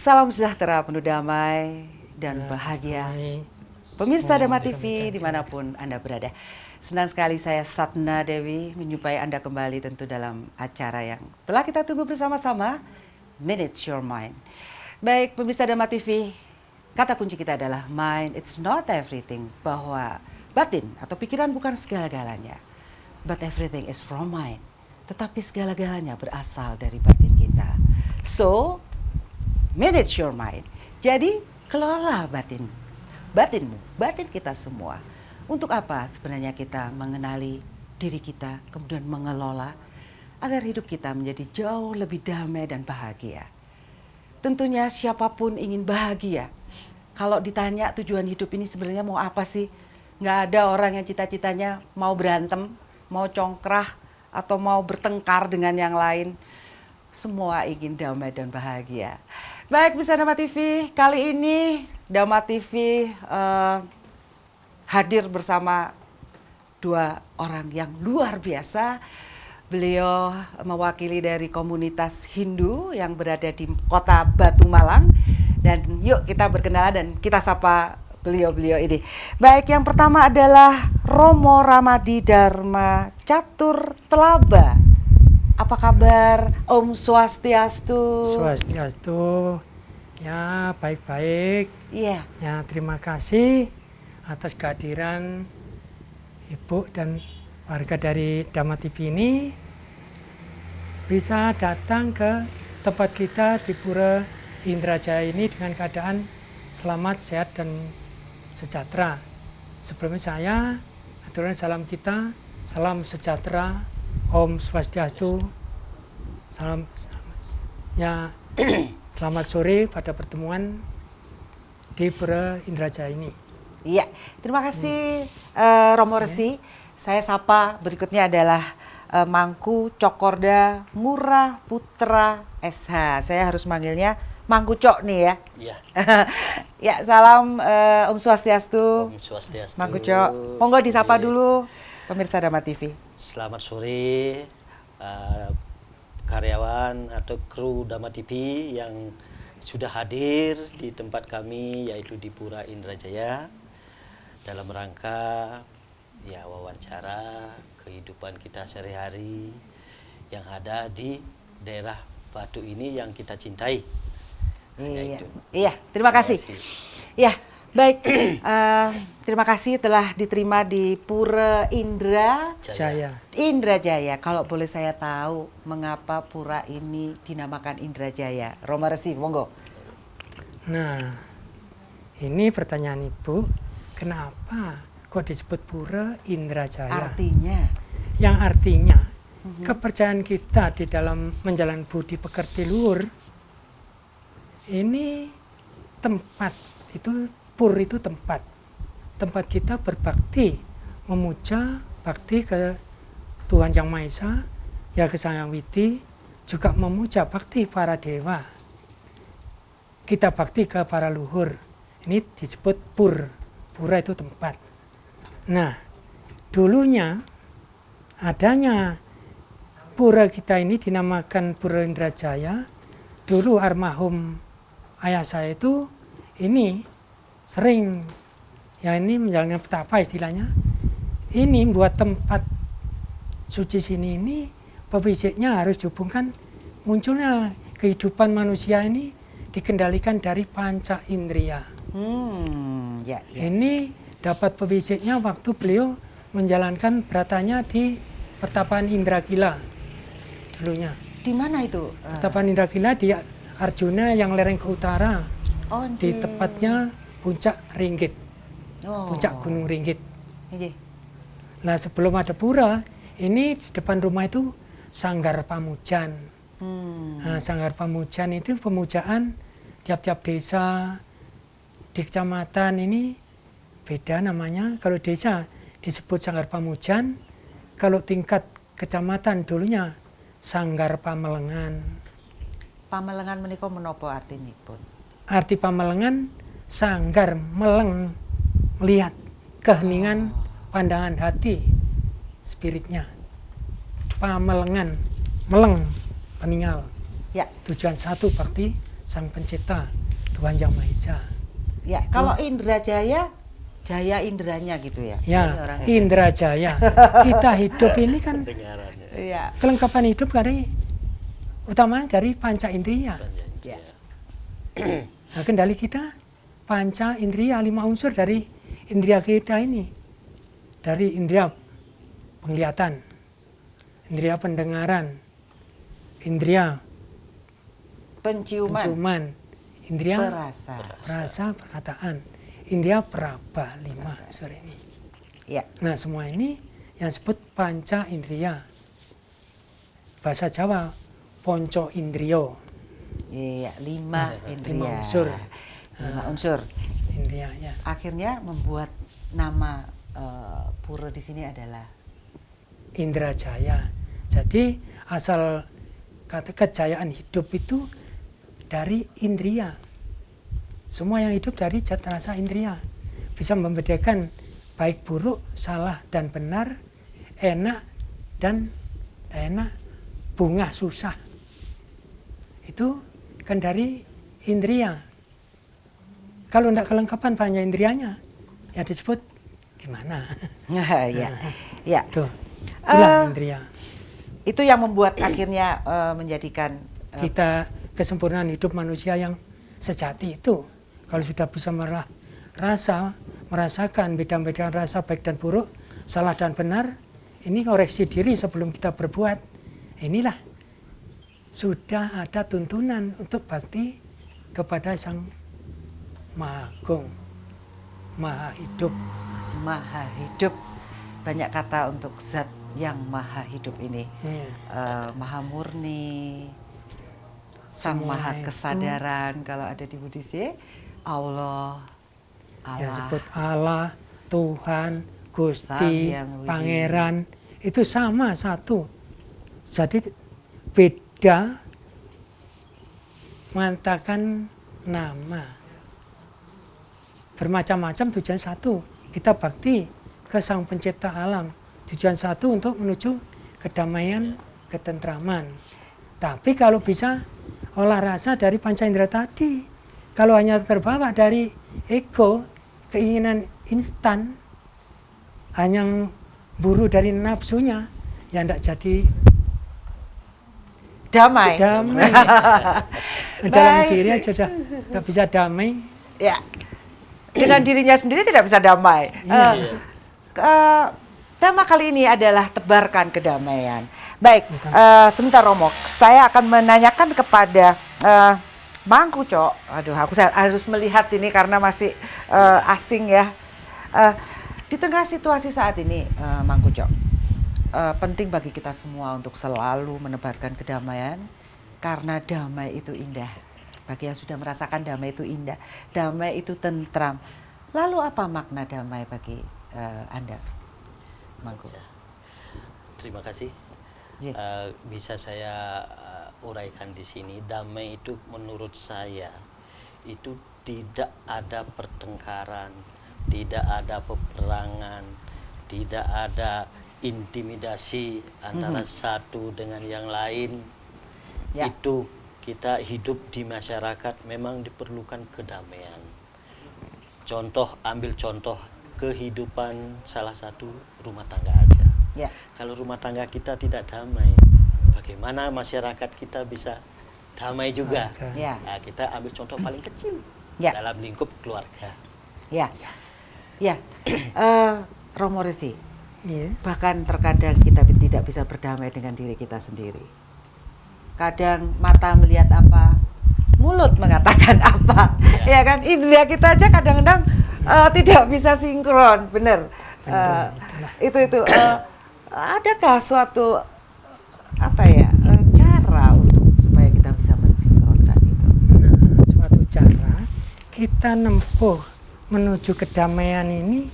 Salam sejahtera, penuh damai dan bahagia. Pemirsa Dharma TV dimanapun Anda berada. Senang sekali saya Satna Dewi menjumpai Anda kembali tentu dalam acara yang telah kita tunggu bersama-sama, Manage Your Mind. Baik, pemirsa Dharma TV, kata kunci kita adalah mind, it's not everything. Bahwa batin atau pikiran bukan segala-galanya. But everything is from mind. Tetapi segala-galanya berasal dari batin kita. So, manage your mind. Jadi, kelola batinmu, batin kita semua. Untuk apa sebenarnya kita mengenali diri kita, kemudian mengelola agar hidup kita menjadi jauh lebih damai dan bahagia. Tentunya siapapun ingin bahagia. Kalau ditanya tujuan hidup ini sebenarnya mau apa sih? Nggak ada orang yang cita-citanya mau berantem, mau congkrah, atau mau bertengkar dengan yang lain. Semua ingin damai dan bahagia. Baik, bisa Dharma TV, kali ini Dharma TV hadir bersama dua orang yang luar biasa. Beliau mewakili dari komunitas Hindu yang berada di kota Batu Malang. Dan yuk kita berkenalan dan kita sapa beliau-beliau ini. Baik, yang pertama adalah Romo Ramadi Dharma Catur Telaba. Apa kabar? Om Swastiastu. Swastiastu. Ya, baik-baik. Iya. Ya, terima kasih atas kehadiran Ibu dan warga dari Dharma TV ini bisa datang ke tempat kita di Pura Indrajaya ini dengan keadaan selamat, sehat, dan sejahtera. Sebelumnya saya aturkan salam kita, salam sejahtera, Om Swastiastu, salam ya, selamat sore pada pertemuan di Pura Indrajaya ini. Iya, terima kasih Romo Resi. Saya sapa berikutnya adalah Mangku Cokorda Murah Putra SH. Saya harus manggilnya Mangku Cok nih ya. Iya. Ya, salam Om Swastiastu. Om Swastiastu. Mangku Cok. Monggo disapa dulu pemirsa Dharma TV. Selamat sore karyawan atau kru Dharma TV yang sudah hadir di tempat kami yaitu di Pura Indrajaya dalam rangka ya wawancara kehidupan kita sehari-hari yang ada di daerah Batu ini yang kita cintai. Iya, terima kasih. Ya, baik. Terima kasih telah diterima di Pura Indrajaya. Kalau boleh saya tahu mengapa pura ini dinamakan Indrajaya? Romo Resi, monggo. Nah, ini pertanyaan Ibu, kenapa kok disebut Pura Indrajaya? Artinya? Yang artinya, kepercayaan kita di dalam menjalankan budi pekerti luhur, ini tempat, itu pur itu tempat kita berbakti, memuja bakti ke Tuhan Yang Maha Esa, ya ke Sang Hyang Widi, juga memuja bakti para dewa. Kita bakti ke para luhur. Ini disebut pur. Pura itu tempat. Nah, dulunya adanya pura kita ini dinamakan Pura Indrajaya. Dulu almarhum ayah saya itu ini sering ya ini menjalankan petapa istilahnya. Ini buat tempat suci sini ini pebisiknya harus dihubungkan munculnya kehidupan manusia ini dikendalikan dari panca indria. Ini dapat pebisiknya waktu beliau menjalankan beratanya di pertapaan Indragila dulunya. Di mana itu? Pertapaan Indragila di Arjuna yang lereng ke utara. Di tepatnya puncak Ringgit. Puncak Gunung Ringgit. Nah, sebelum ada pura, ini di depan rumah itu Sanggar Pamujan. Nah, Sanggar Pamujan itu pemujaan tiap-tiap desa di kecamatan ini beda namanya. Kalau desa disebut Sanggar Pamujan, kalau tingkat kecamatan dulunya Sanggar Pamelengan. Pamelengan menika menapa artinipun? Arti pamelengan sanggar meleng, melihat keheningan pandangan hati spiritnya. Pamelengan, meleng, peninggal. Ya. Tujuan satu bakti Sang Pencipta, Tuhan Yang Maha Esa. Ya, kalau Indra Jaya, jaya indranya gitu ya. Ya, Ini orangnya. Indra Jaya. Kita hidup ini kan Pendengarannya. Iya. kelengkapan hidup dari utama dari panca indria. Ya. Nah, kendali kita panca indria, 5 unsur dari indria kita ini. Dari indria penglihatan, indria pendengaran, indria penciuman, indria Perasa. rasa, perkataan, indria peraba, 5 unsur ini. Ya. Nah, semua ini yang disebut panca indria. Bahasa Jawa, ponco indrio, Iya, 5 indria. 5 unsur. 5 unsur. Indria ya. Akhirnya membuat nama pura di sini adalah Indra Jaya. Jadi asal kata kejayaan hidup itu dari indria. Semua yang hidup dari zat rasa indria. Bisa membedakan baik buruk, salah dan benar, enak dan enak, bunga susah. Itu kan dari indria. Kalau tidak kelengkapan banyak indrianya, ya disebut gimana? ya. Ya. Tuh, itulah Eh, indria. Itu yang membuat akhirnya menjadikan Kita kesempurnaan hidup manusia yang sejati itu. Kalau sudah bisa merasakan beda-beda rasa baik dan buruk, salah dan benar, ini koreksi diri sebelum kita berbuat. Inilah sudah ada tuntunan untuk bakti kepada Sang Maha Agung, Maha Hidup. maha hidup. Banyak kata untuk zat yang maha hidup ini. Maha murni, sang Semua maha itu- kesadaran. Kalau ada di Buddhis ya, Allah, Ya, Allah. sebut Allah, Tuhan, Sang Gusti, Yang Widi. Pangeran, itu sama satu. Jadi beda mengatakan nama. Bermacam-macam tujuan satu. Kita bakti ke Sang Pencipta alam. Tujuan satu untuk menuju kedamaian, ketentraman. Tapi kalau bisa olah rasa dari panca indera tadi, kalau hanya terbawa dari ego, keinginan instan, hanya buru dari nafsunya, ya tidak jadi Damai. damai. Dalam Baik. diri aja sudah tidak bisa damai. Ya. Dengan dirinya sendiri tidak bisa damai. Iya. Tema kali ini adalah tebarkan kedamaian. Baik, sebentar Romo, saya akan menanyakan kepada Mangku Cok. Aduh, aku harus melihat ini karena masih asing ya. Di tengah situasi saat ini, Mangku Cok, penting bagi kita semua untuk selalu menebarkan kedamaian karena damai itu indah. Bagi yang sudah merasakan damai itu indah, damai itu tentram. Lalu apa makna damai bagi Anda, Mangku? Terima kasih. Ya. Bisa saya uraikan di sini. Damai itu menurut saya itu tidak ada pertengkaran, tidak ada peperangan, tidak ada intimidasi antara satu dengan yang lain. Ya. Itu kita hidup di masyarakat memang diperlukan kedamaian. Ambil contoh kehidupan salah satu rumah tangga aja. Ya. Kalau rumah tangga kita tidak damai, bagaimana masyarakat kita bisa damai juga? Ya. Nah, kita ambil contoh paling kecil Ya. dalam lingkup keluarga. Ya, ya, Romo Resi, Iya. bahkan terkadang kita tidak bisa berdamai dengan diri kita sendiri. Kadang mata melihat apa, mulut mengatakan apa, ya kan? Indra kita aja kadang-kadang tidak bisa sinkron, benar. Itu. Adakah suatu apa ya cara untuk supaya kita bisa mensinkronkan itu? Nah, suatu cara kita nempuh menuju kedamaian ini,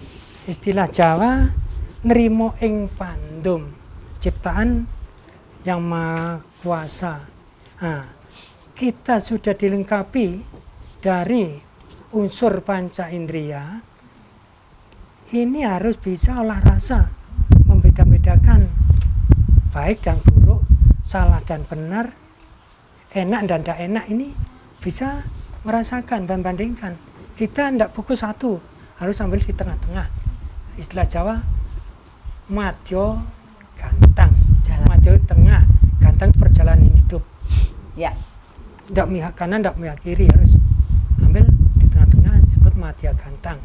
istilah Jawa nrimo ing pandum, ciptaan yang maha kuasa. Nah, kita sudah dilengkapi dari unsur panca indera, ini harus bisa olah rasa, membeda-bedakan baik dan buruk, salah dan benar, enak dan tidak enak, ini bisa merasakan, membandingkan. Kita tidak pukul satu, harus ambil di tengah-tengah. Istilah Jawa, madyo gantang. Madyo tengah, gantang perjalanan hidup. Ya. Tidak mihak kanan, tidak mihak kiri, harus ambil di tengah-tengah, disebut madya gantang.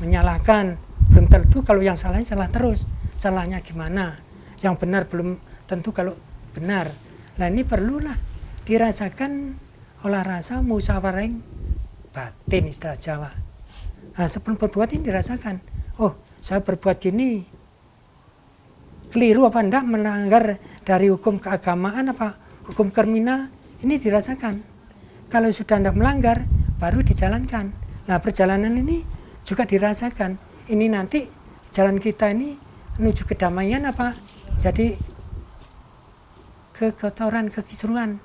Menyalahkan, belum tentu kalau yang salahnya salah terus. Salahnya gimana? Yang benar belum tentu kalau benar. Nah ini perlulah dirasakan olah rasa musyawarah batin, istilah Jawa. Nah, sebelum berbuat ini dirasakan. Oh, saya berbuat gini keliru apa enggak, melanggar dari hukum keagamaan apa hukum kriminal, ini dirasakan. Kalau sudah enggak melanggar, baru dijalankan. Nah, perjalanan ini juga dirasakan. Ini nanti jalan kita ini menuju kedamaian apa jadi kekotoran, kekisruhan,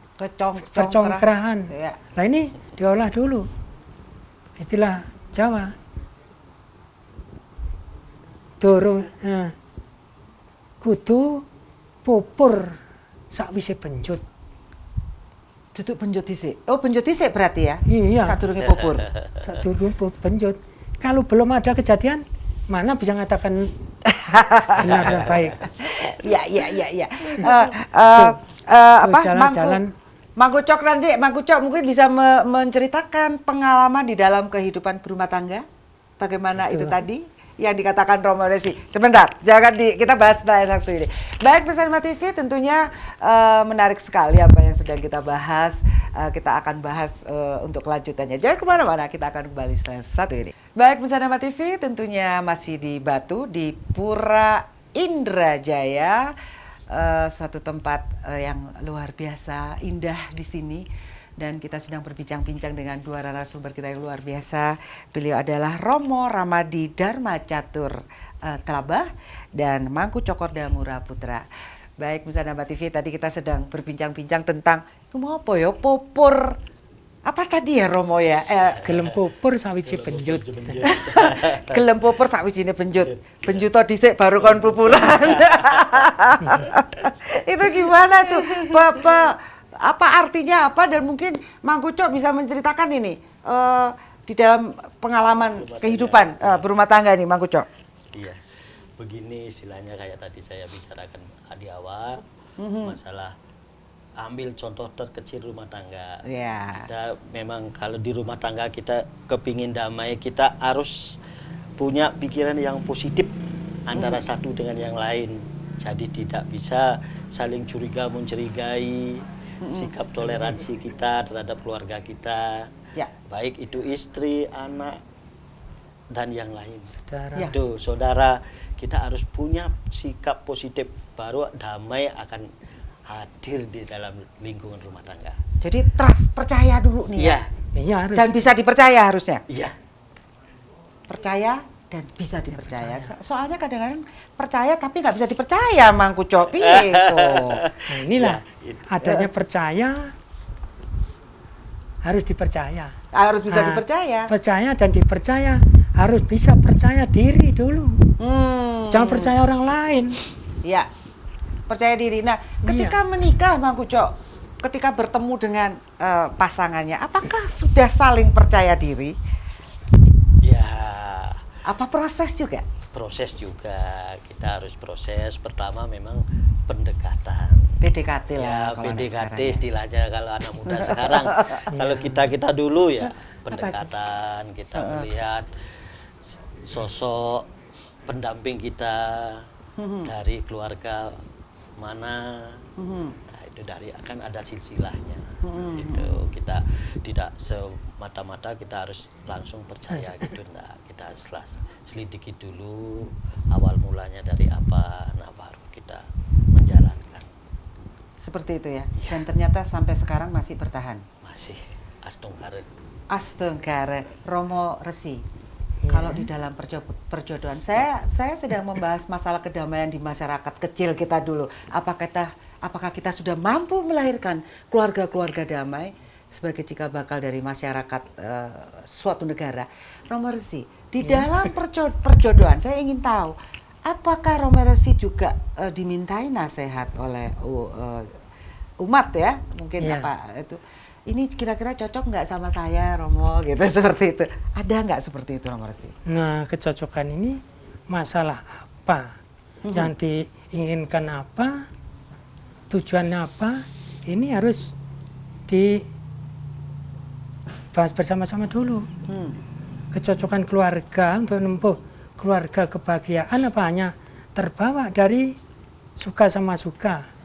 percongkrahan. Ya. Nah ini diolah dulu. Istilah Jawa. Dorong kudu pupur sakwise penjut. Duduk penjut dhisik. Oh, penjut dhisik berarti ya? Iya. Sadurunge pupur. Sadurunge penjut. Kalau belum ada kejadian, mana bisa mengatakan benar dan baik. Ya. Jalan-jalan. Mangku Cok nanti, Mangku Cok mungkin bisa menceritakan pengalaman di dalam kehidupan berumah tangga. Bagaimana itu tadi yang dikatakan Romo Resi. Sebentar, jangan kita bahas setelah satu ini. Baik, pesan TV tentunya menarik sekali apa yang sedang kita bahas. Kita akan bahas untuk kelanjutannya. Jangan kemana-mana, kita akan kembali setelah satu ini. Baik, pesan TV tentunya masih di Batu, di Pura Indrajaya. Suatu tempat yang luar biasa, indah di sini. Dan kita sedang berbincang-bincang dengan dua narasumber kita yang luar biasa. Beliau adalah Romo Ramadi Dharma Catur Tlabah dan Mangku Cokordamura Putra. Baik, misalnya Mbak TV, tadi kita sedang berbincang-bincang tentang apa ya, pupur. Apa tadi ya Romo ya? Gelem pupur sawiji penjut. Gelem pupur sawijine penjut. Penjuto dhisik baru kon pupuran. Itu gimana tuh, Bapak? Apa artinya apa, dan mungkin Mangku Cok bisa menceritakan ini di dalam pengalaman kehidupan berumah tangga nih, Mangku Cok. Iya, begini istilahnya kayak tadi saya bicarakan di awal, masalah ambil contoh terkecil rumah tangga. Yeah. Kita memang kalau di rumah tangga kita kepingin damai, kita harus punya pikiran yang positif antara satu dengan yang lain. Jadi tidak bisa saling curiga mencurigai, sikap toleransi kita terhadap keluarga kita, baik itu istri, anak, dan yang lain. Itu saudara, kita harus punya sikap positif, baru damai akan hadir di dalam lingkungan rumah tangga. Jadi trust, percaya dulu nih ya. Iya, dan bisa dipercaya harusnya. Iya. Percaya dan bisa dipercaya. Soalnya kadang-kadang percaya tapi nggak bisa dipercaya, Mangku Cok. Gitu. Nah, inilah adanya percaya harus dipercaya. Harus bisa dipercaya. Percaya dan dipercaya harus bisa percaya diri dulu. Jangan percaya orang lain. Iya. Percaya diri. Nah, ketika menikah, Mangku Cok, ketika bertemu dengan pasangannya, apakah sudah saling percaya diri? Ya. Apa proses juga? Proses juga, kita harus proses. Pertama memang pendekatan. PDKT ya, lah. PDKT istilahnya kalau anak muda sekarang. Kalau kita dulu ya pendekatan, kita melihat sosok pendamping kita dari keluarga mana. Nah, itu dari akan ada silsilahnya. Itu kita tidak semata-mata kita harus langsung percaya gitu, enggak. Kita selidiki dulu awal mulanya dari apa, nah baru kita menjalankan. Seperti itu ya. Dan ternyata sampai sekarang masih bertahan. Masih astungkare. Astungkare, Romo Resi. Kalau di dalam perjodohan, saya sedang membahas masalah kedamaian di masyarakat kecil kita dulu. Apakah kita sudah mampu melahirkan keluarga-keluarga damai sebagai cikal bakal dari masyarakat suatu negara? Romo Resi, di dalam perjodohan saya ingin tahu, apakah Romo Resi juga dimintai nasihat oleh umat ya, mungkin apa itu, ini kira-kira cocok nggak sama saya Romo gitu seperti itu. Ada nggak seperti itu Romo Resi? Nah, kecocokan ini masalah apa, yang diinginkan apa, tujuannya apa, ini harus dibahas bersama-sama dulu. Kecocokan keluarga untuk menempuh keluarga kebahagiaan apa hanya terbawa dari suka sama suka?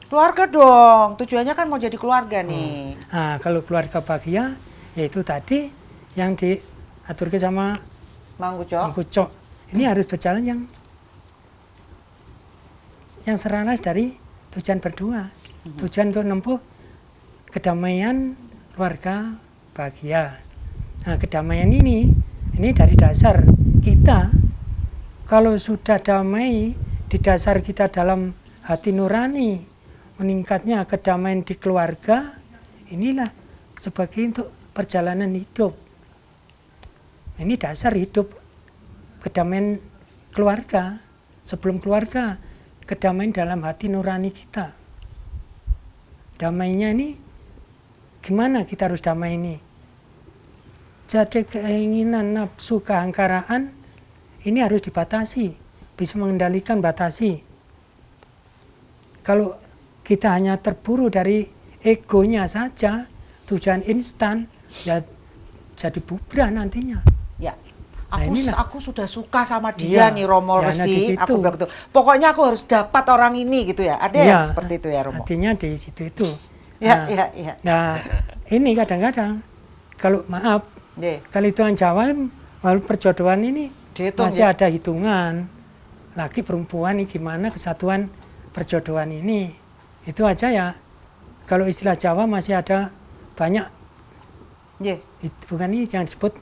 Keluarga dong, tujuannya kan mau jadi keluarga nih. Nah, kalau keluarga bahagia, yaitu tadi yang diatur sama Mang Ucok. Mang Ucok. Ini harus berjalan yang selaras dari tujuan berdua. Tujuan untuk menempuh kedamaian keluarga bahagia. Nah, kedamaian ini dari dasar kita. Kalau sudah damai di dasar kita dalam hati nurani, meningkatnya kedamaian di keluarga, inilah sebagai untuk perjalanan hidup. Ini dasar hidup, kedamaian keluarga. Sebelum keluarga, kedamaian dalam hati nurani kita. Damainya ini, gimana kita harus damai ini? Jadi keinginan, nafsu, keangkaraan, ini harus dibatasi, bisa mengendalikan, batasi. Kalau kita hanya terburu dari egonya saja, tujuan instan, ya jadi bubrah nantinya. Ya, Nah, inilah. aku sudah suka sama dia Iya, nih Romo ya, nah, Resi. di situ. Aku bilang gitu. Pokoknya aku harus dapat orang ini gitu ya. Ada yang seperti itu ya Romo? Artinya di situ itu. Ya, Nah, ya. nah, ini kadang-kadang, kalau maaf, Ye. kalau hitungan Jawa, walau perjodohan ini Dihitung, masih ya? ada hitungan. Laki perempuan ini gimana kesatuan perjodohan ini. Itu aja ya. Kalau istilah Jawa masih ada banyak. Ye. Bukan ini yang disebut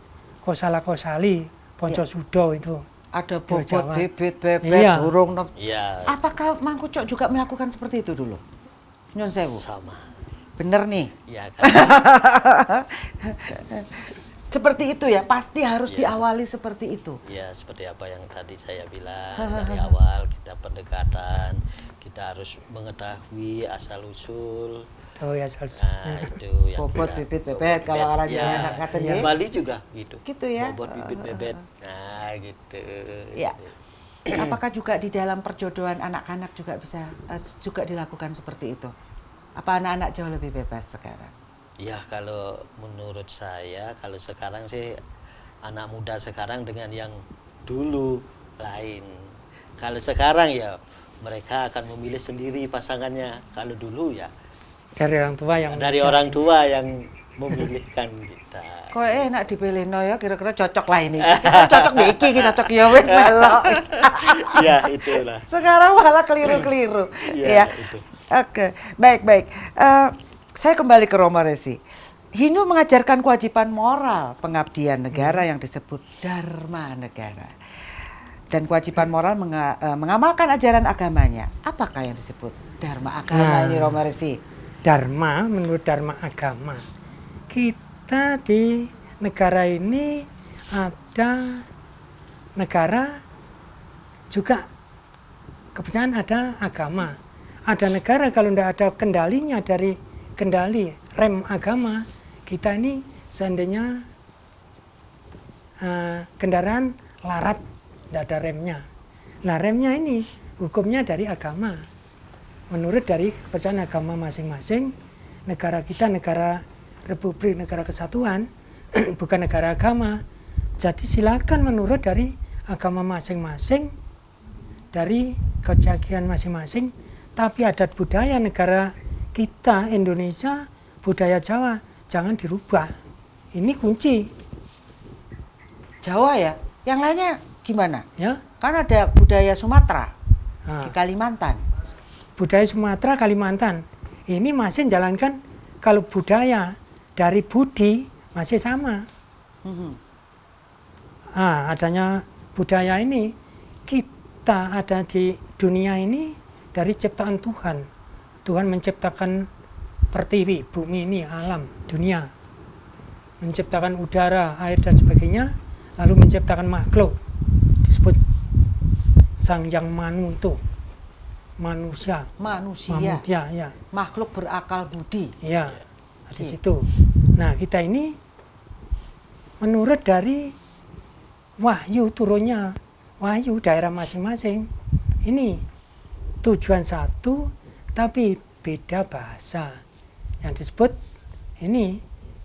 kosala-kosali, ponco sudo itu. Ada Di bobot, Jawa. bibit, bebek, Iya. burung. Iya, Apakah Mang Ucok juga melakukan seperti itu dulu? Nyun sewu. sama. Bener nih. Ya kan. Seperti itu ya, pasti harus Iya. diawali seperti itu. Ya seperti apa yang tadi saya bilang dari awal, kita pendekatan, kita harus mengetahui asal usul. Oh ya, Nah itu yang Bobot, kita- bibit, bebet, kalau orang ya, Jawa kata ya. dia. Bali juga gitu. Gitu ya. Bobot, bibit, bebet. Nah gitu. Ya. Apakah juga di dalam perjodohan anak-anak juga bisa juga dilakukan seperti itu? Apa anak-anak jauh lebih bebas sekarang? Ya kalau menurut saya, kalau sekarang sih anak muda sekarang dengan yang dulu lain. Kalau sekarang ya mereka akan memilih sendiri pasangannya. Kalau dulu ya dari orang tua yang dari orang tua yang memilihkan kita. Kok enak dipilih no ya, kira-kira cocok lah ini. Kita cocok iki, kita cocok ya wes melok. Ya itulah. Sekarang malah keliru-keliru. Iya, Ya. itu. Oke, baik. Saya kembali ke Romo Resi. Hindu mengajarkan kewajiban moral pengabdian negara yang disebut Dharma Negara. Dan kewajiban moral mengamalkan ajaran agamanya. Apakah yang disebut Dharma agama ini Romo Resi? Dharma, menurut Dharma agama. Kita di negara ini ada negara juga kebetulan ada agama. Ada negara kalau tidak ada kendalinya dari kendali rem agama, kita ini seandainya kendaraan larat, tidak ada remnya. Nah remnya ini hukumnya dari agama. Menurut dari kepercayaan agama masing-masing, negara kita negara republik, negara kesatuan, bukan negara agama. Jadi silakan menurut dari agama masing-masing, dari kejagian masing-masing, tapi adat budaya negara kita Indonesia, budaya Jawa jangan dirubah. Ini kunci. Jawa ya? Yang lainnya gimana? Ya, Kan ada budaya Sumatera nah, di Kalimantan. budaya Sumatera, Kalimantan ini masih menjalankan kalau budaya dari budi masih sama. Adanya budaya ini kita ada di dunia ini dari ciptaan Tuhan. Tuhan menciptakan pertiwi, bumi ini, alam, dunia. Menciptakan udara, air dan sebagainya, lalu menciptakan makhluk disebut Sang Yang Manuntu, manusia. Manusia, Manusia, ya. makhluk berakal budi. Ya. di situ. Nah, kita ini menurut dari wahyu turunnya, wahyu daerah masing-masing. Ini tujuan satu, tapi beda bahasa. Yang disebut ini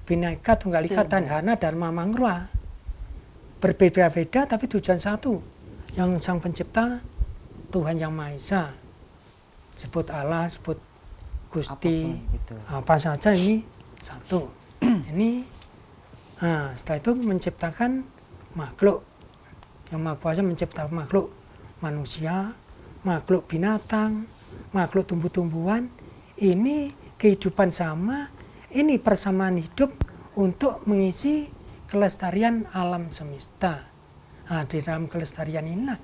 Bhinneka Tunggal Ika Tadhana Dharma Mangruwa. Berbeda-beda tapi tujuan satu. Yang Sang Pencipta, Tuhan Yang Maha Esa. Sebut Allah, sebut Gusti, apa saja ini satu. Ini setelah itu menciptakan makhluk. Yang Maha Kuasa menciptakan makhluk manusia, makhluk binatang, makhluk tumbuh-tumbuhan. Ini kehidupan sama, ini persamaan hidup untuk mengisi kelestarian alam semesta. Nah, di dalam kelestarian inilah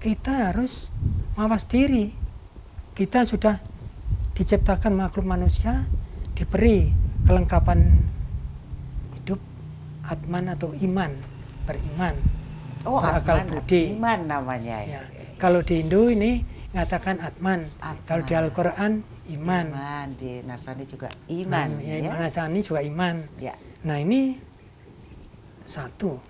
kita harus mawas diri. Kita sudah diciptakan makhluk manusia, diberi kelengkapan hidup, atman atau iman, beriman. Oh, akal atman, budi. iman namanya. Ya. Kalau di Hindu ini mengatakan atman. Kalau di Al-Quran iman. Iman, di Nasrani juga iman. Ya, Nasrani juga iman. Ya. Nah, ini satu,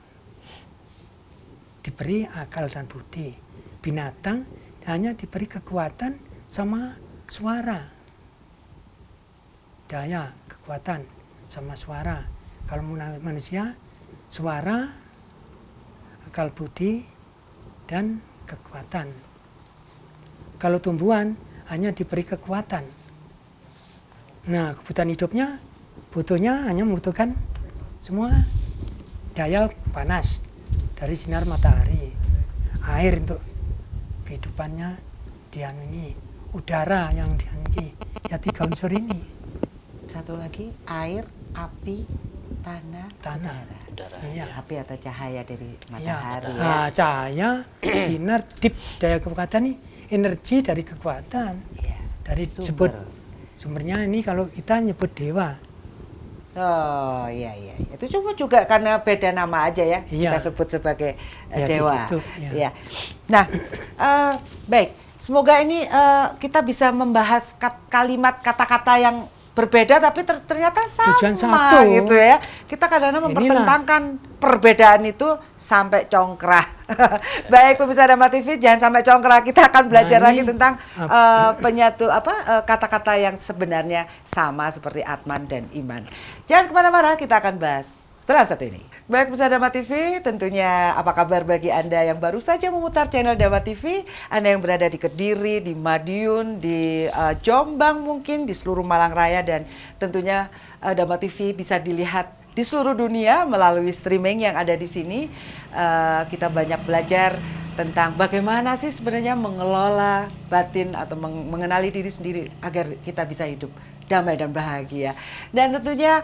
diberi akal dan budi. Binatang hanya diberi kekuatan sama suara, daya, kekuatan sama suara. Kalau manusia, suara, akal budi, dan kekuatan. Kalau tumbuhan hanya diberi kekuatan. Nah, kebutuhan hidupnya, butuhnya hanya membutuhkan semua daya panas dari sinar matahari, air untuk kehidupannya ini, udara yang ini, ya 3 unsur ini. Satu lagi, air, api, tanah. Udara. Iya. Api atau cahaya dari Iya. matahari. Ya. Nah, cahaya, sinar, dip, daya kekuatan ini, energi dari kekuatan. Ya. Dari sumbernya ini kalau kita nyebut dewa. Oh iya. Itu cuma juga karena beda nama aja ya. Iya. Kita sebut sebagai Ya, dewa. di situ, ya. Ya. Nah, baik. Semoga ini kita bisa membahas kalimat kata-kata yang berbeda tapi ternyata Tujuan sama satu. gitu ya. Kita kadang-kadang mempertentangkan perbedaan itu sampai congkrah. Baik pemirsa Dhamma TV, jangan sampai congkrah. Kita akan belajar lagi tentang penyatu kata-kata yang sebenarnya sama seperti atman dan iman. Jangan kemana-mana, kita akan bahas setelah satu ini. Baik pemirsa Dhamma TV, tentunya apa kabar bagi Anda yang baru saja memutar channel Dhamma TV, Anda yang berada di Kediri, di Madiun, di Jombang mungkin, di seluruh Malang Raya, dan tentunya Dhamma TV bisa dilihat di seluruh dunia melalui streaming yang ada di sini. Kita banyak belajar tentang bagaimana sih sebenarnya mengelola batin atau mengenali diri sendiri agar kita bisa hidup damai dan bahagia. Dan tentunya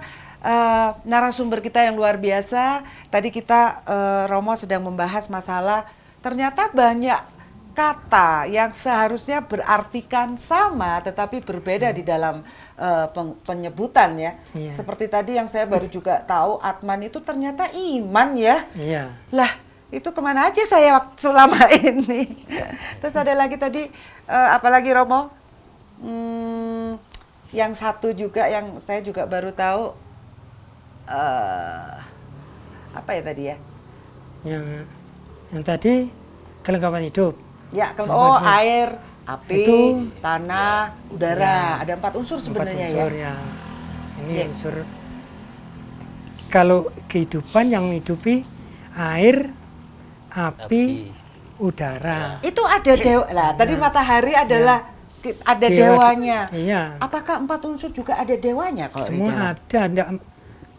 narasumber kita yang luar biasa. Tadi kita Romo sedang membahas masalah ternyata banyak kata yang seharusnya berartikan sama tetapi berbeda di dalam penyebutan ya. Iya. Seperti tadi yang saya baru juga tahu, atman itu ternyata iman ya. Iya. Lah, itu kemana aja saya selama ini? Terus ada lagi tadi apalagi Romo? Yang satu juga yang saya juga baru tahu, apa ya tadi ya? Yang tadi kelengkapan hidup. Ya, Kelengkapan hidup. air, api, Itu, tanah, udara. Ya. Ada 4 unsur sebenarnya 4 unsur, ya. Ini Ya. unsur. Kalau kehidupan yang menghidupi air, api, udara. Itu ada dewa. Lah, tadi matahari adalah ada dewanya. Iya. Apakah 4 unsur juga ada dewanya kalau di dalam? Semua ada.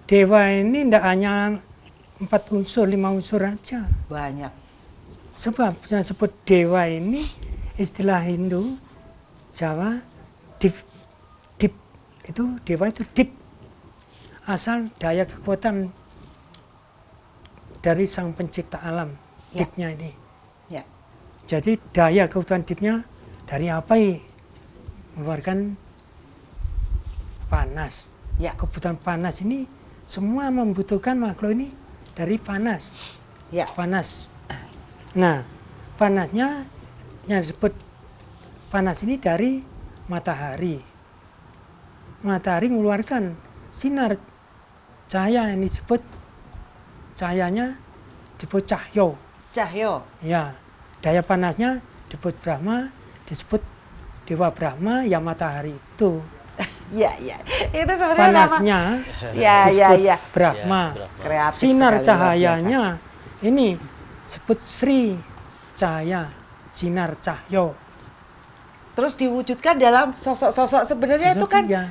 Dewa ini tidak hanya 4 unsur, 5 unsur aja. Banyak. Sebab yang disebut dewa ini istilah Hindu, Jawa, dip. Itu dewa itu dip. Asal daya kekuatan dari Sang Pencipta alam, Ya. dipnya ini. Ya. Jadi daya kekuatan dipnya dari apa? Mengeluarkan panas. Ya. Kebutuhan panas ini semua membutuhkan makhluk ini dari panas. Ya. Panas. Nah, panasnya yang disebut panas ini dari matahari. matahari mengeluarkan sinar cahaya yang disebut cahayanya disebut cahyo. Cahyo. Ya, daya panasnya disebut Brahma, disebut Dewa Brahma, ya matahari itu. Ya, ya. Itu sebenarnya nama. Panasnya Ya, ya, disebut ya. Brahma. Ya, Brahma. Kreatif Sinar sekali, luar cahayanya ini disebut Sri Cahaya, sinar cahyo. biasa. Terus diwujudkan dalam sosok-sosok sebenarnya itu kan Ya,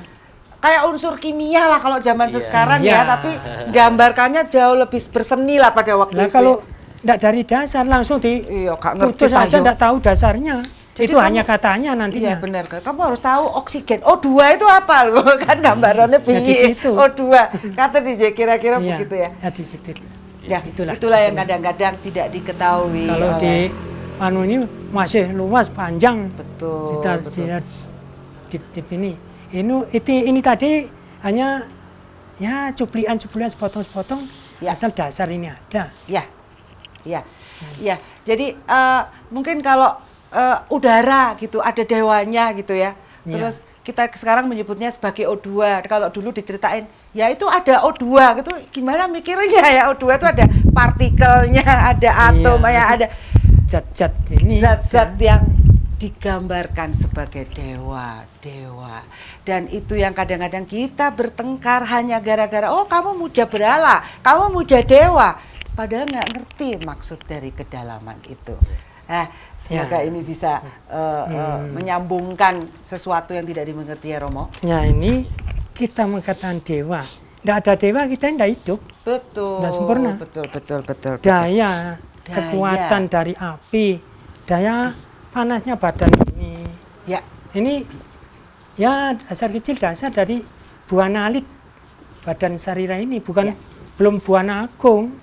kayak unsur kimia lah kalau zaman Iya. sekarang Iya. ya, tapi gambarkannya jauh lebih berseni lah pada waktu nah itu. kalau tidak dari dasar langsung Iya, gak ngerti diputus aja Tayo. tidak tahu dasarnya. Jadi Itu kamu- hanya katanya Iya nantinya. benar, kamu harus tahu oksigen. O2 itu apa loh? Kan gambarannya di piye. situ. O2. Kata DJ kira-kira Iya, begitu ya. di situ. Ya, Itulah. itulah yang kadang-kadang tidak diketahui Kalau oleh di anu ini masih luas panjang. betul, Kita betul. tidak di ini. Ini tadi hanya ya cuplian-cuplian sepotong-sepotong Ya. asal dasar ini ada. Ya, ya, ya. Jadi mungkin kalau udara gitu ada dewanya gitu ya. Ya. Terus kita sekarang menyebutnya sebagai O2. Kalau dulu diceritain, ya itu ada O2 gitu. Gimana mikirnya ya O2 itu ada partikelnya, ada atom, Iya. ya ada Zat-zat ini. zat-zat yang digambarkan sebagai dewa. Dan itu yang kadang-kadang kita bertengkar hanya gara-gara, oh kamu muja berhala, kamu muja dewa. Padahal nggak ngerti maksud dari kedalaman itu. Nah, semoga Ya. ini bisa menyambungkan sesuatu yang tidak dimengerti ya Romo. Ya ini kita mengatakan dewa. Tidak ada dewa kita tidak hidup. Betul. Nggak sempurna. Betul. Daya, kekuatan dari api, daya panasnya badan ini. Ya, Ini ya dasar kecil dasar dari buana alit badan sarira ini bukan Ya. belum buana agung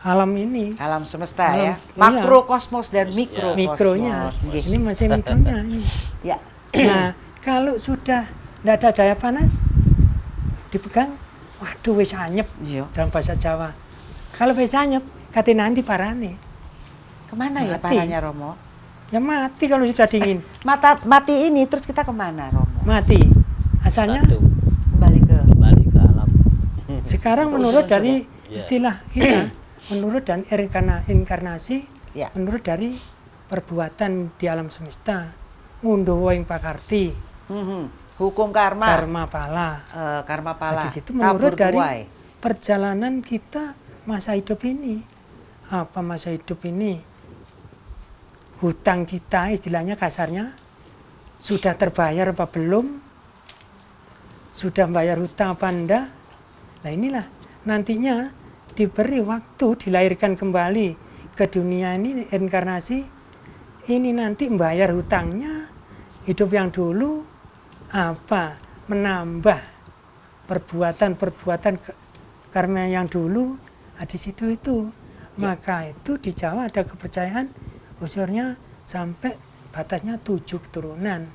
alam ini. alam semesta Alam, ya. iya. Makrokosmos dan mikrokosmos. Mikronya Nggih. ini masih mikronya ini. Ya. Nah kalau sudah tidak ada daya panas dipegang, waduh wis anyep Iya. dalam bahasa Jawa. Kalau wis anyep kate nanti parane Kemana ya Mati. parahnya Romo? ya mati kalau sudah dingin Mati ini terus kita kemana Romo? mati asalnya. Satu, Kembali ke kembali ke alam. Sekarang Itu menurut usulan dari Ya. istilah kita, menurut dan inkarnasi, ya. menurut dari perbuatan di alam semesta, ngunduh ing pakarti, Hukum karma. karma pala. Karma Nah, pala. di situ menurut Tabur dari tuai. perjalanan kita masa hidup ini. Apa masa hidup ini? Hutang kita istilahnya kasarnya sudah terbayar apa belum? Sudah bayar hutang apa enggak? Nah inilah nantinya diberi waktu dilahirkan kembali ke dunia ini inkarnasi ini nanti membayar hutangnya hidup yang dulu apa menambah perbuatan karma yang dulu di situ itu maka itu di Jawa ada kepercayaan usurnya sampai batasnya 7 keturunan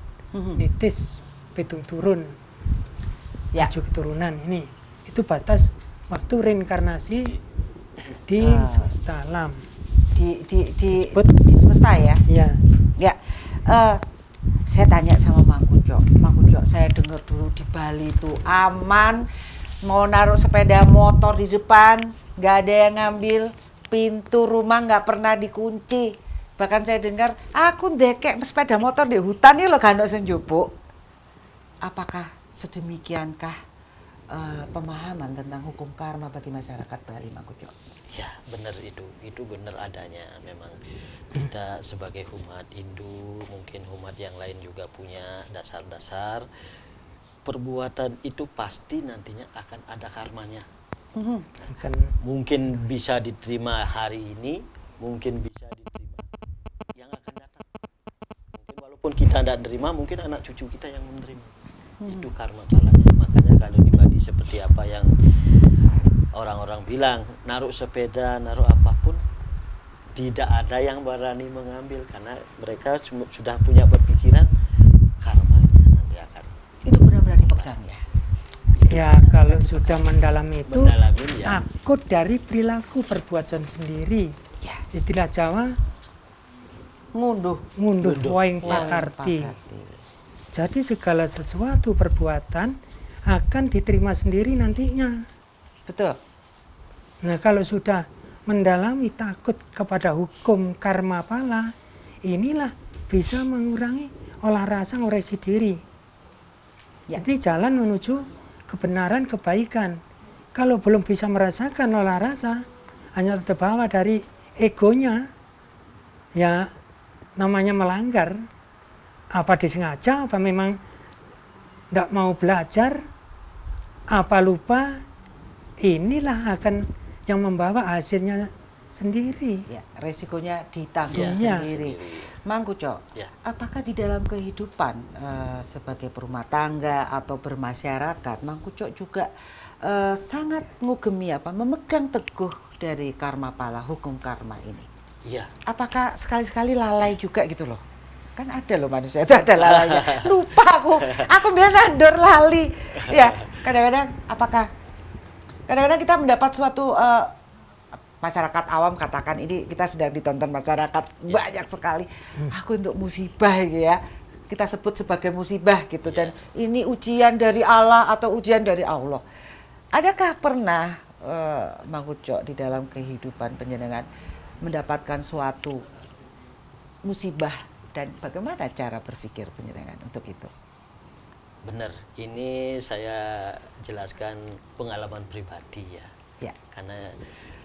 nitis pitung turun Ya. 7 keturunan ini itu batas waktu reinkarnasi di semesta alam Di Disebut. di semesta ya. ya. Ya. Saya tanya sama Mang Kuco. Mang Kuco, saya dengar dulu di Bali itu aman. Mau naruh sepeda motor di depan, nggak ada yang ngambil. Pintu rumah nggak pernah dikunci. Bahkan saya dengar, aku ndekek sepeda motor di hutan ini loh gak ono sing njupuk. Apakah sedemikiankah pemahaman tentang hukum karma bagi masyarakat Bali, Mang Kuco? Ya, benar itu benar adanya. Memang kita sebagai umat Hindu, mungkin umat yang lain juga punya dasar-dasar perbuatan itu pasti nantinya akan ada karmanya. Kan Mungkin bisa diterima hari ini, mungkin bisa diterima yang akan datang. Mungkin walaupun kita tidak terima, mungkin anak cucu kita yang menerima. Itu karma palanya. Makanya kalau di Bali seperti apa yang orang-orang bilang, naruh sepeda, naruh apapun, tidak ada yang berani mengambil karena mereka sudah punya berpikiran karmanya nanti akan Itu benar-benar dipegang ya. ya kalau sudah mendalami itu mendalami ya. takut dari perilaku perbuatan sendiri Ya. istilah Jawa Ngunduh. ngunduh Ngunduh. waing Waing pakarti. pakarti. Jadi segala sesuatu perbuatan akan diterima sendiri nantinya. Betul. Nah, kalau sudah mendalami takut kepada hukum karma pala, inilah bisa mengurangi olah rasa ngoreksi diri. Ya. Jadi jalan menuju kebenaran, kebaikan. Kalau belum bisa merasakan olah rasa, hanya terbawa dari egonya, ya namanya melanggar. Apa disengaja, apa memang tidak mau belajar, apa lupa, inilah akan yang membawa hasilnya sendiri. Ya, resikonya ditanggung Ya, sendiri. sendiri. Mang Kuco, Ya. apakah di dalam kehidupan sebagai berumah tangga atau bermasyarakat, Mang Kuco juga sangat ngugemi memegang teguh dari karma pala, hukum karma ini? Iya. Apakah sekali-sekali lalai juga gitu loh? Kan ada loh manusia itu ada lalainya. Lupa aku biar nandur lali. Ya, kadang-kadang kadang-kadang kita mendapat suatu masyarakat awam katakan ini kita sedang ditonton masyarakat banyak sekali. Aku untuk musibah gitu ya. Kita sebut sebagai musibah gitu dan ini ujian dari Allah atau ujian dari Allah. Adakah pernah Mang Kuco di dalam kehidupan panjenengan mendapatkan suatu musibah dan bagaimana cara berpikir panjenengan untuk itu? Benar, ini saya jelaskan pengalaman pribadi ya. Ya. Karena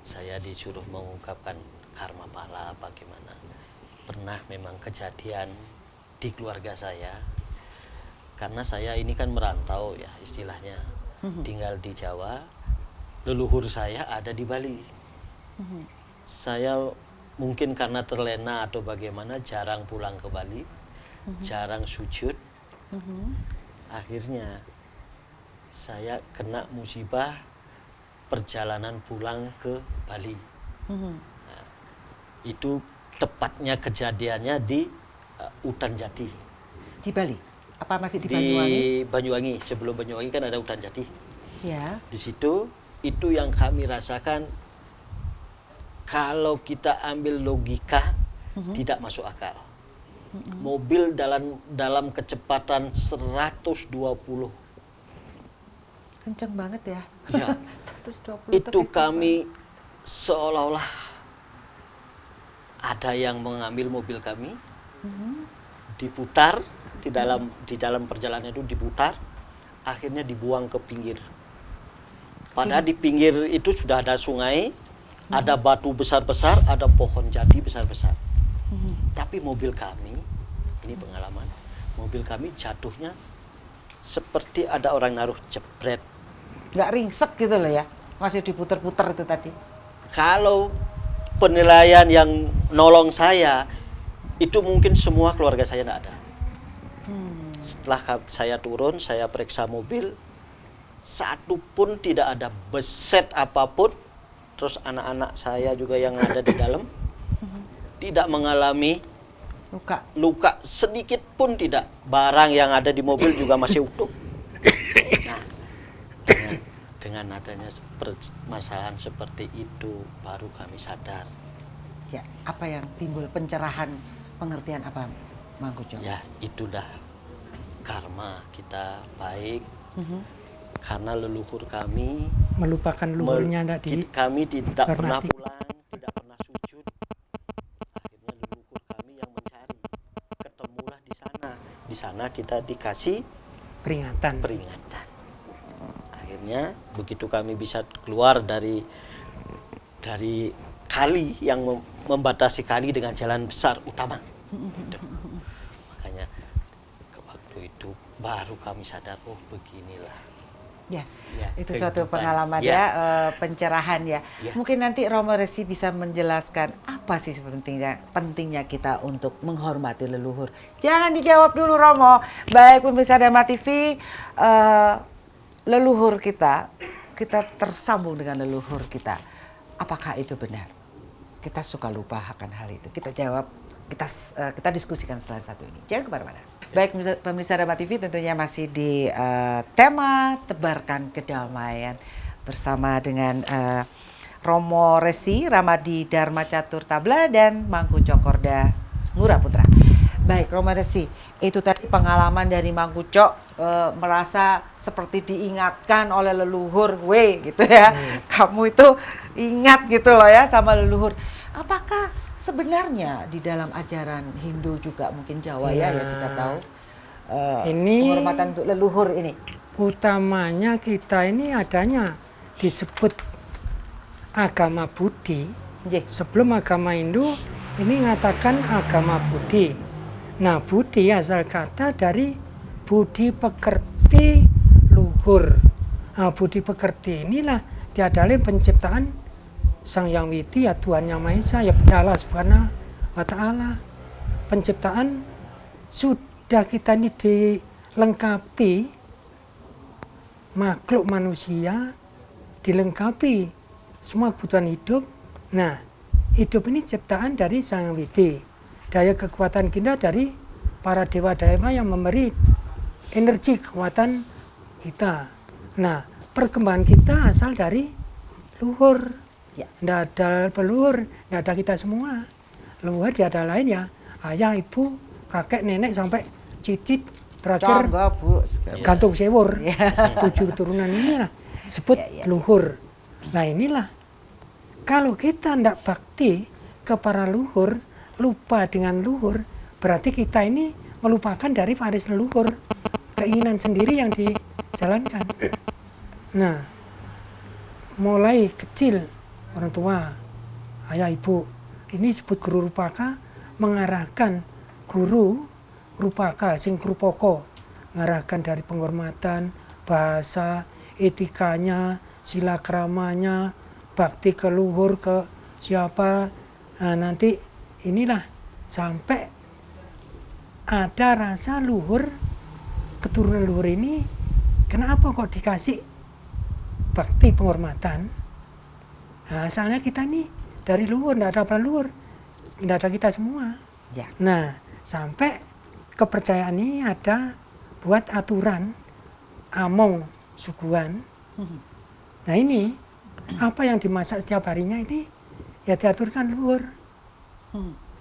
saya disuruh mengungkapkan karma pala bagaimana. Pernah memang kejadian di keluarga saya. Karena saya ini kan merantau ya istilahnya. Tinggal di Jawa, leluhur saya ada di Bali. Saya mungkin karena terlena atau bagaimana jarang pulang ke Bali, jarang sujud. Akhirnya saya kena musibah perjalanan pulang ke Bali. Nah, itu tepatnya kejadiannya di Utan Jati. Di Bali? Apa masih di Di Banyuwangi? Banyuwangi, sebelum Banyuwangi kan ada Utan Jati. Ya. Di situ itu yang kami rasakan, kalau kita ambil logika tidak masuk akal. Mobil dalam kecepatan 120. Kenceng banget ya. Ya. 120 Itu kenceng kami seolah-olah ada yang mengambil mobil kami, diputar di dalam perjalanan itu diputar, akhirnya dibuang ke pinggir. Padahal di pinggir itu sudah ada sungai, ada batu besar-besar, ada pohon jati besar-besar. Tapi mobil kami, ini pengalaman, mobil kami jatuhnya seperti ada orang naruh jebret. nggak ringsek gitu loh ya, masih diputer-puter itu tadi. Kalau penilaian yang nolong saya, itu mungkin semua keluarga saya tidak ada. Setelah saya turun, saya periksa mobil, satu pun tidak ada beset apapun. Terus anak-anak saya juga yang ada di dalam tidak mengalami luka sedikit pun tidak. Barang yang ada di mobil juga masih utuh. Nah, dengan adanya permasalahan seperti itu, baru kami sadar. Ya, apa yang timbul pencerahan pengertian apa, Mang Kuco? Ya, itu dah karma kita baik. Karena leluhur kami Melupakan luhurnya kami tidak pernah hormati. pulang, tidak pernah sujud. Akhirnya leluhur kami yang mencari, ketemulah di sana. Di sana kita dikasih peringatan. Akhirnya begitu kami bisa keluar dari kali yang membatasi kali dengan jalan besar utama. Makanya waktu itu baru kami sadar, oh beginilah. Ya, Ya, itu suatu kehidupan. pengalaman Ya. pencerahan ya. Ya. Mungkin nanti Romo Resi bisa menjelaskan apa sih pentingnya kita untuk menghormati leluhur. Jangan dijawab dulu Romo. Baik pemirsa Dharma TV, leluhur kita tersambung dengan leluhur kita. Apakah itu benar? Kita suka lupa akan hal itu. Kita jawab, kita diskusikan setelah satu ini. Jangan kemana-mana. Baik pemirsa Dharma TV, tentunya masih di tema tebarkan kedamaian bersama dengan Romo Resi Ramadi Dharma Catur Tabla dan Mang Kuco Korda Ngurah Putra. Baik, Romo Resi, itu tadi pengalaman dari Mang Kucok, merasa seperti diingatkan oleh leluhur, weh gitu ya. Kamu itu ingat gitu loh ya sama leluhur. Apakah sebenarnya di dalam ajaran Hindu juga mungkin Jawa ya yang kita tahu Ini penghormatan untuk leluhur ini? utamanya kita ini adanya disebut agama Budi. Nggih. Sebelum agama Hindu ini mengatakan agama Budi. Nah, Budi asal kata dari budi pekerti luhur. Nah, budi pekerti inilah diadalin penciptaan Sang Yang Widi, ya Tuhan Yang Maha Esa, ya Allah Subhanahu wa Ta'ala. Penciptaan sudah kita ini dilengkapi makhluk manusia, dilengkapi semua kebutuhan hidup. Nah, hidup ini ciptaan dari Sang Yang Widi. Daya kekuatan kita dari para dewa-dewa yang memberi energi kekuatan kita. Nah, perkembangan kita asal dari luhur. Ya. Nggak ada peluhur, nggak ada kita semua. Luhur ada lain ya, ayah, ibu, kakek, nenek sampai cicit terakhir Conggo, Bu. gantung sewur. 7 keturunan inilah disebut luhur. Nah, inilah kalau kita ndak bakti ke para luhur, lupa dengan luhur, berarti kita ini melupakan dari waris leluhur, keinginan sendiri yang dijalankan. Nah, mulai kecil orang tua, ayah ibu, ini disebut guru rupaka, mengarahkan guru rupaka sing krupaka, mengarahkan dari penghormatan, bahasa, etikanya, sila keramanya, bakti ke luhur, ke siapa. Nah, nanti inilah sampai ada rasa luhur, keturunan luhur ini kenapa kok dikasih bakti penghormatan. Nah, asalnya kita nih dari luhur, tidak ada apa luhur, tidak ada kita semua. Ya. Nah, sampai kepercayaan ini ada buat aturan among sukuan. Nah, ini apa yang dimasak setiap harinya ini ya diaturkan luhur.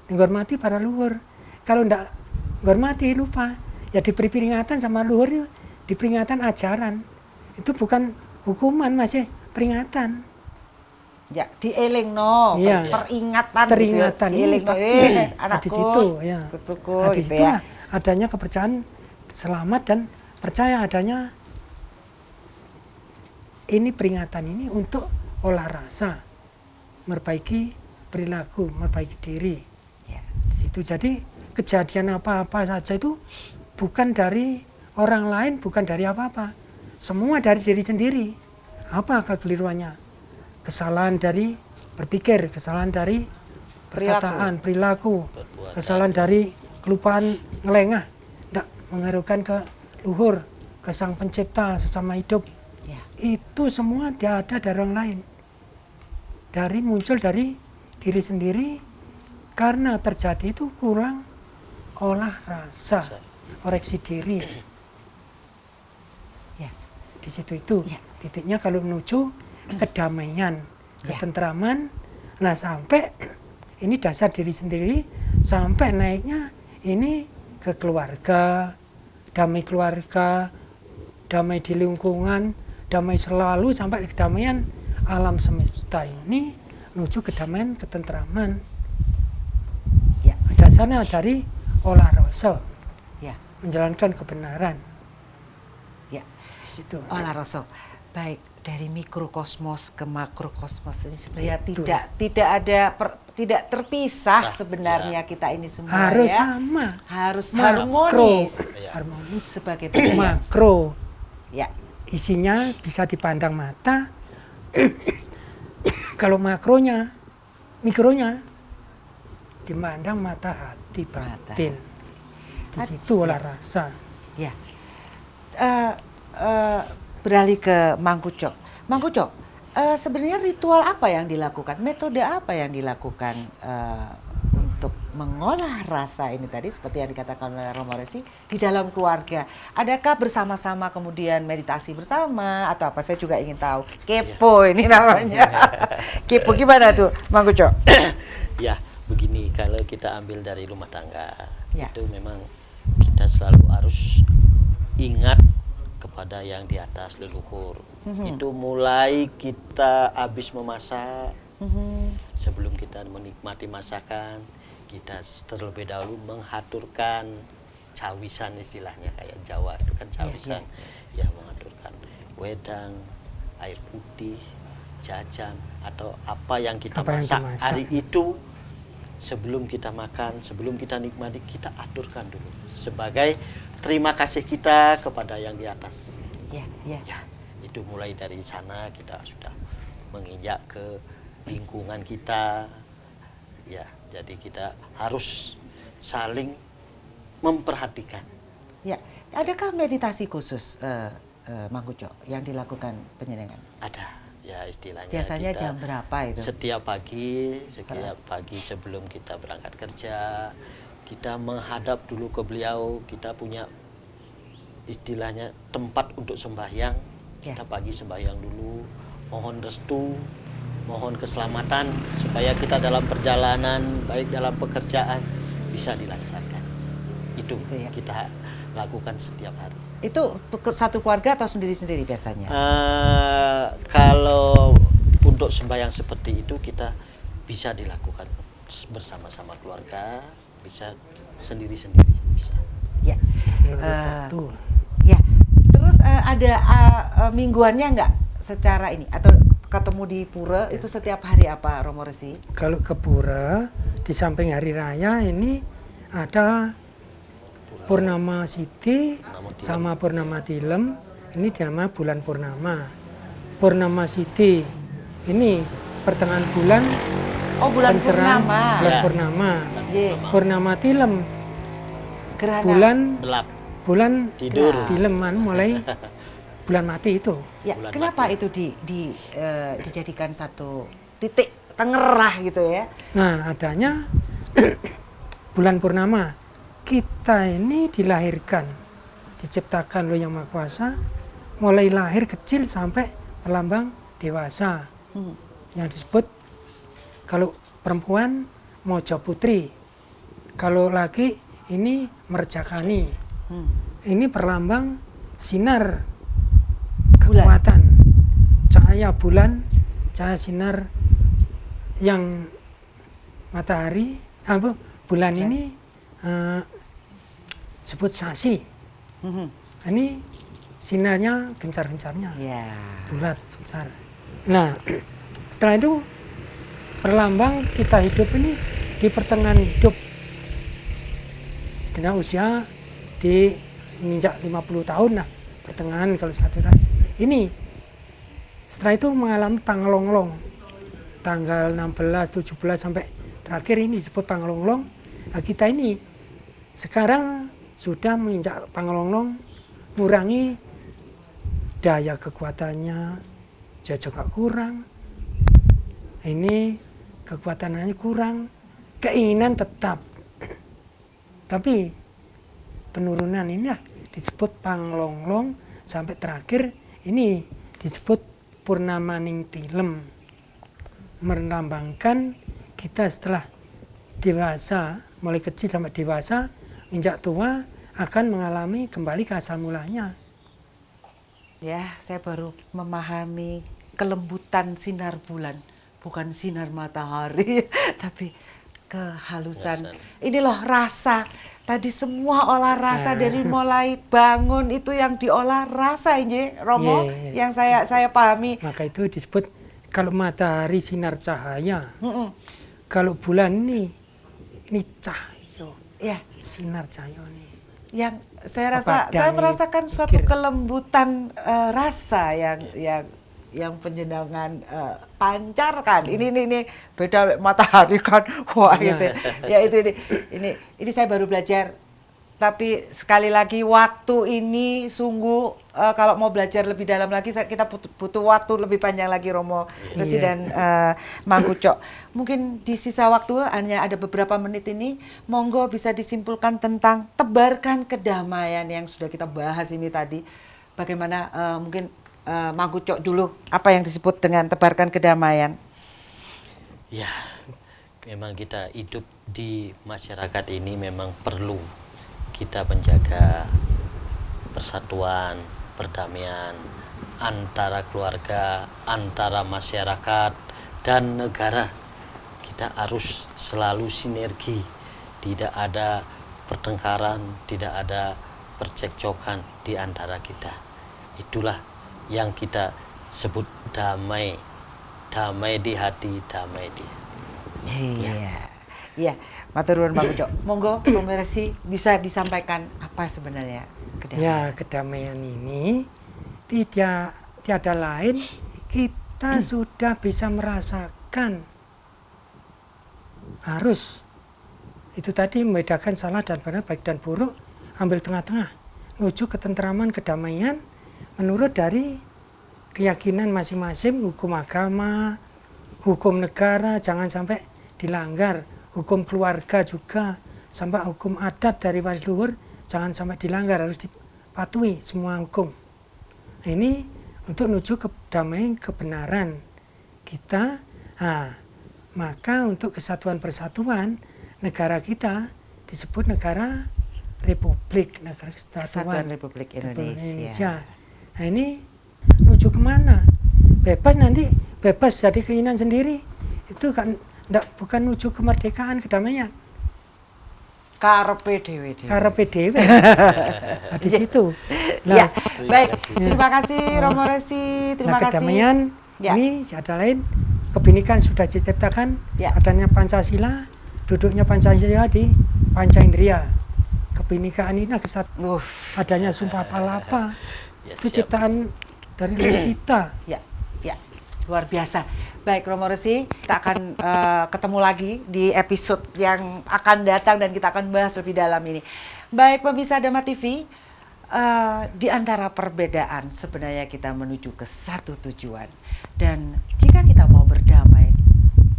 Menghormati para luhur. Kalau tidak menghormati, lupa, ya diberi peringatan sama luhur, itu diperingatan ajaran. Itu bukan hukuman, masih peringatan. Ya, dielingno, Iya. peringatan Peringatan gitu. ini Dielingno, bakti. anakku. Di situ, ya. Kutuku, Nah, di gitu situ ya. adanya kepercayaan selamat dan percaya adanya ini peringatan ini untuk olah rasa, memperbaiki perilaku, memperbaiki diri. Ya. Di situ jadi kejadian apa-apa saja itu bukan dari orang lain, bukan dari apa-apa, semua dari diri sendiri. Apa kekeliruannya? Kesalahan dari berpikir, kesalahan dari perkataan, perilaku, kesalahan dari kelupaan ngelengah, tidak mengaruhkan ke luhur, ke sang pencipta, sesama hidup. Ya. Itu semua tidak ada dari orang lain. Dari muncul dari diri sendiri karena terjadi itu kurang olah rasa, koreksi diri. Ya. Di situ itu Ya. titiknya kalau menuju kedamaian, Ya. ketentraman. Nah, sampai ini dasar diri sendiri sampai naiknya ini ke keluarga, damai keluarga, damai di lingkungan, damai selalu sampai kedamaian alam semesta ini menuju kedamaian, ketentraman. Ya. Dasarnya dari olah rasa, Ya. menjalankan kebenaran. Ya. Di situ. Olah rasa. Baik, dari mikrokosmos ke makrokosmos ini sebenarnya Betul. tidak ada tidak terpisah sebenarnya kita ini semua Harus ya. sama. Harus Makro. harmonis Harmonis. sebagai budaya. Makro. Ya. Isinya bisa dipandang mata. Kalau makronya, mikronya dipandang mata hati batin. Di situ olah rasa. Ya. Beralih ke Mang Kucok. Mang Kucok, sebenarnya ritual apa yang dilakukan? Metode apa yang dilakukan untuk mengolah rasa ini tadi seperti yang dikatakan oleh Romo Resi di dalam keluarga? Adakah bersama-sama kemudian meditasi bersama atau apa? Saya juga ingin tahu. Kepo ini namanya. Kepo gimana tuh, Mang Kucok? Ya, begini, kalau kita ambil dari rumah tangga, Ya. Itu memang kita selalu harus ingat kepada yang di atas leluhur. Itu mulai kita habis memasak, sebelum kita menikmati masakan, kita terlebih dahulu menghaturkan cawisan, istilahnya kayak Jawa itu kan cawisan, ya mengaturkan wedang, air putih, jajan atau apa yang kita masak hari itu. Sebelum kita makan, sebelum kita nikmati, kita aturkan dulu sebagai terima kasih kita kepada yang di atas. Ya. Ya, itu mulai dari sana kita sudah menginjak ke lingkungan kita. Ya, jadi kita harus saling memperhatikan. Ya, adakah meditasi khusus, Mang Ucok, yang dilakukan penyelengan? Ada. Ya, istilahnya Biasanya kita jam berapa itu? Setiap pagi sebelum kita berangkat kerja, kita menghadap dulu ke beliau. Kita punya istilahnya tempat untuk sembahyang. Kita pagi sembahyang dulu, mohon restu, mohon keselamatan supaya kita dalam perjalanan, baik dalam pekerjaan, bisa dilancarkan. Itu ya? Kita lakukan setiap hari. Itu satu keluarga atau sendiri-sendiri biasanya? Kalau untuk sembahyang seperti itu kita bisa dilakukan bersama-sama keluarga, bisa sendiri-sendiri, bisa. Ya. Ya. Terus ada mingguannya nggak secara ini atau ketemu di pura itu setiap hari apa, Romo Resi? Kalau ke pura di samping hari raya ini ada Purnama Siti sama Purnama Tilem. Ini nama bulan purnama. Purnama Siti ini pertengahan bulan. Oh, bulan purnama. Bulan purnama. Purnama Tilem gerhana. Bulan tidur. Tileman mulai bulan mati itu. Ya, kenapa itu dijadikan satu titik tengerah gitu ya? Nah, adanya bulan purnama. Kita ini dilahirkan, diciptakan oleh Yang Maha Kuasa, mulai lahir kecil sampai berlambang dewasa. Yang disebut kalau perempuan Mojo Putri, kalau laki ini Merjakani. Ini perlambang sinar kekuatan, cahaya bulan, cahaya sinar yang matahari, bulan ini sebut sasi. Ini sinarnya gencar-gencarnya, bulat gencar. Nah, setelah itu perlambang kita hidup ini di pertengahan hidup, setengah usia di menginjak 50 tahun lah, pertengahan kalau satu tahun. Ini setelah itu mengalami panglonglong, tanggal 16, 17 sampai terakhir ini disebut panglonglong. Nah, kita ini sekarang sudah menginjak panglonglong, mengurangi daya kekuatannya, juga kurang. Ini kekuatannya kurang, keinginan tetap. Tapi penurunan ini disebut panglonglong sampai terakhir ini disebut Purnamaning Tilem, melambangkan kita setelah dewasa, mulai kecil sampai dewasa, injak tua akan mengalami kembali ke asal mulanya. Ya, saya baru memahami kelembutan sinar bulan, bukan sinar matahari, tapi kehalusan. Ini loh rasa. Tadi semua olah rasa dari mulai bangun itu yang diolah rasa ini, Romo, yang saya pahami. Maka itu disebut kalau matahari sinar cahaya. Kalau bulan ini cahaya. Ya, sinar cahaya ini. Yang saya merasakan suatu kelembutan rasa yang penjenengan pancarkan. Ini beda matahari kan. Wah, gitu. Ya ini saya baru belajar. Tapi sekali lagi waktu ini sungguh kalau mau belajar lebih dalam lagi kita butuh waktu lebih panjang lagi, Romo Resi dan Mang Ucok. Mungkin di sisa waktu hanya ada beberapa menit ini, monggo bisa disimpulkan tentang tebarkan kedamaian yang sudah kita bahas ini tadi. Bagaimana mungkin Mang Ucok dulu, apa yang disebut dengan tebarkan kedamaian? Ya, memang kita hidup di masyarakat ini memang perlu kita menjaga persatuan, perdamaian antara keluarga, antara masyarakat dan negara. Kita harus selalu sinergi, tidak ada pertengkaran, tidak ada percekcokan di antara kita. Itulah yang kita sebut damai. Damai di hati, damai di hati. Iya, matur nuwun Pak Ujo. Monggo Romersi bisa disampaikan apa sebenarnya kedamaian? Ya, kedamaian ini tiada lain, kita sudah bisa merasakan harus itu tadi membedakan salah dan benar, baik dan buruk, ambil tengah-tengah, menuju ketentraman, kedamaian menurut dari keyakinan masing-masing, hukum agama, hukum negara jangan sampai dilanggar, hukum keluarga juga, sampai hukum adat dari waris luhur jangan sampai dilanggar, harus dipatuhi semua hukum. Nah, ini untuk menuju kedamaian, kebenaran kita. Nah, maka untuk kesatuan persatuan negara kita disebut negara Republik, negara Kesatuan Republik Indonesia. Nah, ini menuju kemana? Bebas nanti, bebas jadi keinginan sendiri. Itu kan bukan menuju kemerdekaan, kedamaian. Karepe dhewe. Karepe dhewe. Nah, di situ. Ya, Nah, baik. Terima kasih Romo Resi, terima kasih. kedamaian ini ada lain, kebinekaan sudah diciptakan, adanya Pancasila, duduknya Pancasila di panca indera. Kebinekaan ini adanya Sumpah Palapa. Itu ciptaan dari kita. Ya, luar biasa. Baik Romo Resi, kita akan ketemu lagi di episode yang akan datang dan kita akan bahas lebih dalam ini. Baik pemirsa Dhamma TV, di antara perbedaan sebenarnya kita menuju ke satu tujuan. Dan jika kita mau berdamai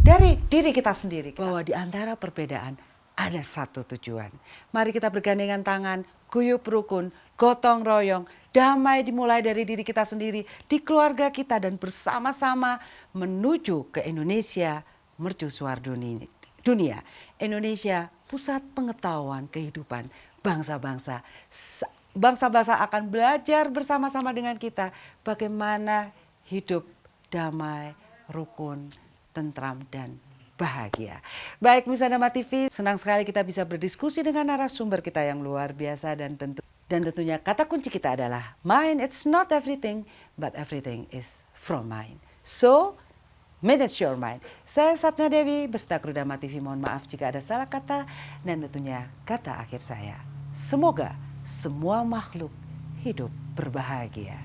dari diri kita sendiri, bahwa di antara perbedaan ada satu tujuan. Mari kita bergandengan tangan, guyup rukun, gotong royong, damai dimulai dari diri kita sendiri, di keluarga kita, dan bersama-sama menuju ke Indonesia, mercusuar dunia. Indonesia, pusat pengetahuan kehidupan bangsa-bangsa. Bangsa-bangsa akan belajar bersama-sama dengan kita bagaimana hidup damai, rukun, tentram, dan bahagia. Baik pemirsa Dhamma TV, senang sekali kita bisa berdiskusi dengan narasumber kita yang luar biasa, dan tentunya kata kunci kita adalah mind. It's not everything, but everything is from mind. So, manage your mind. Saya Satna Dewi, beserta kru Dhamma TV. Mohon maaf jika ada salah kata, dan tentunya kata akhir saya, semoga semua makhluk hidup berbahagia.